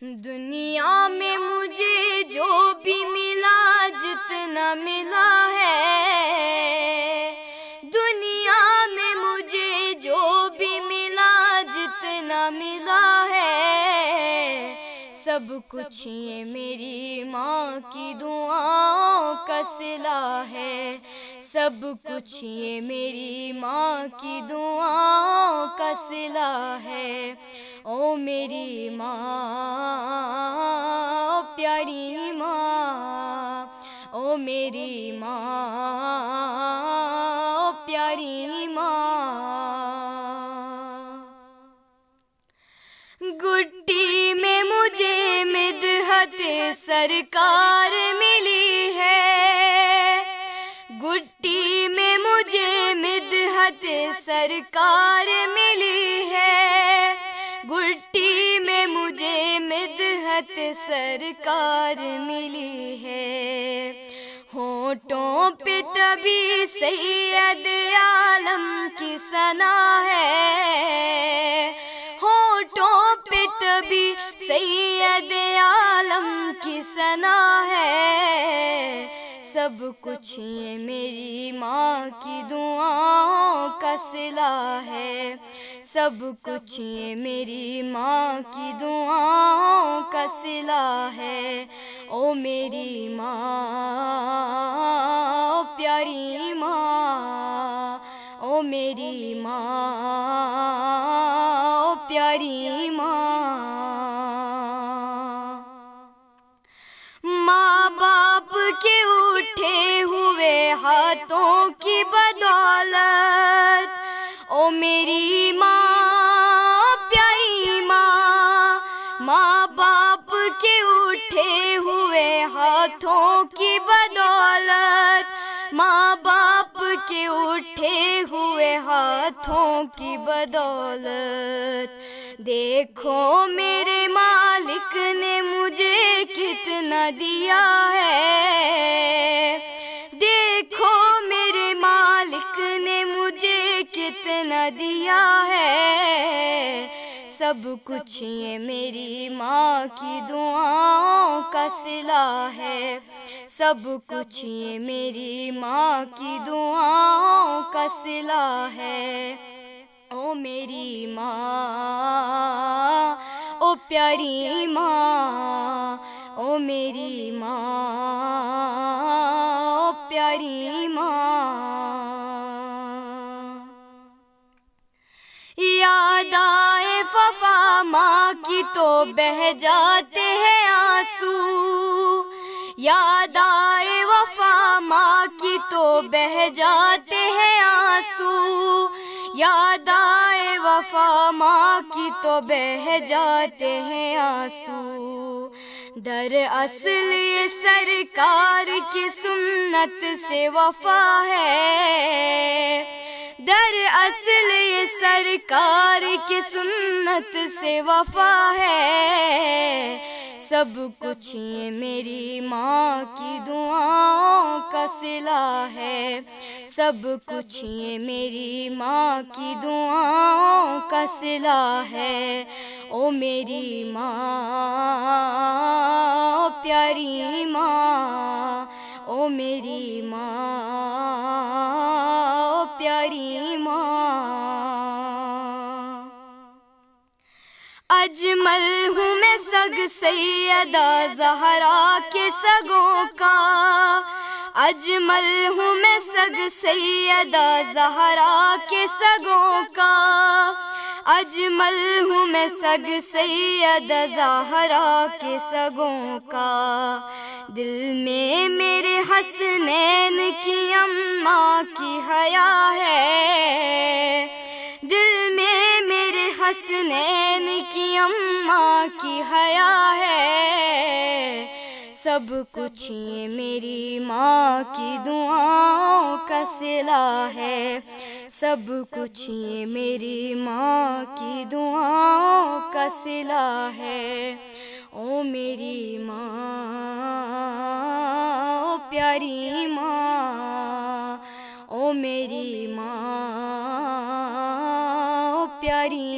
دنیا میں مجھے جو بھی ملا جتنا ملا ہے، دنیا میں مجھے جو بھی ملا جتنا ملا ہے، سب کچھ یہ میری ماں کی دعاؤں کا صلہ ہے، سب کچھ یہ میری ماں کی دعاؤں کا صلہ ہے۔ او میری ماں، او پیاری ماں، او میری ماں، او پیاری ماں۔ گٹی میں مجھے مدحت سرکار ملی ہے، گٹی میں مجھے مدحت سرکار ملی ہے، گٹی میں مجھے مدحت سرکار ملی ہے۔ ہونٹوں پہ تبھی سید عالم کی ثنا ہے، ہونٹوں پہ تبھی سید عالم کی ثنا ہے، سب کچھ یہ میری ماں کی دعاؤں کا صلہ ہے، سب کچھ یہ میری ماں کی دعاؤں کا صلہ ہے۔ او میری ماں، او پیاری ماں، او میری ماں، او پیاری ماں۔ ماں باپ کے اٹھے ہوئے ہاتھوں کی بدولت، او میری ماں پیاری ماں، ماں باپ کے اٹھے ہوئے ہاتھوں کی بدولت، ماں باپ کے اٹھے ہوئے ہاتھوں کی بدولت، دیکھو میرے مالک نے مجھے کتنا دیا ہے، دیکھو میرے مالک نے مجھے کتنا دیا ہے، سب کچھ یہ میری ماں کی دعاؤں کا صلہ ہے، سب کچھ یہ میری ماں کی دعاؤں کا صلہ ہے۔ او میری ماں، او پیاری ماں، او میری ماں، او پیاری ماں۔ یاد آئے وفا ماں کی تو بہہ جاتے ہیں آنسو، یاد آئے وفا ماں کی تو بہہ جاتے ہیں آنسو، یاد آئے وفا ماں کی تو بہہ جاتے ہیں آنسو، دراصل یہ سرکار کی سنت سے وفا ہے، دراصل یہ سرکار کی سنت سے وفا ہے، سب کچھ یہ میری ماں کی دعاؤں کا صلہ ہے، سب کچھ یہ میری ماں کی دعاؤں کا صلہ ہے۔ او میری ماں، او پیاری ماں، او میری ماں، او پیاری ماں۔ اجمل ہوں میں سگ سیدہ زہرا کے سگوں کا، اجمل ہوں میں سگ سیدہ زہرا کے سگوں کا، اجمل ہوں میں سگ سیدہ زہرا کے سگوں کا، دل میں میرے حسنین کی اماں کی حیا ہے، دل میں میرے حسنین کی اماں کی حیا ہے، سب کچھ یہ میری ماں کی دعاؤں کا صلہ ہے، سب کچھ یہ میری ماں کی دعاؤں کا صلہ ہے۔ او میری ماں، او پیاری ماں، او میری ماں، او پیاری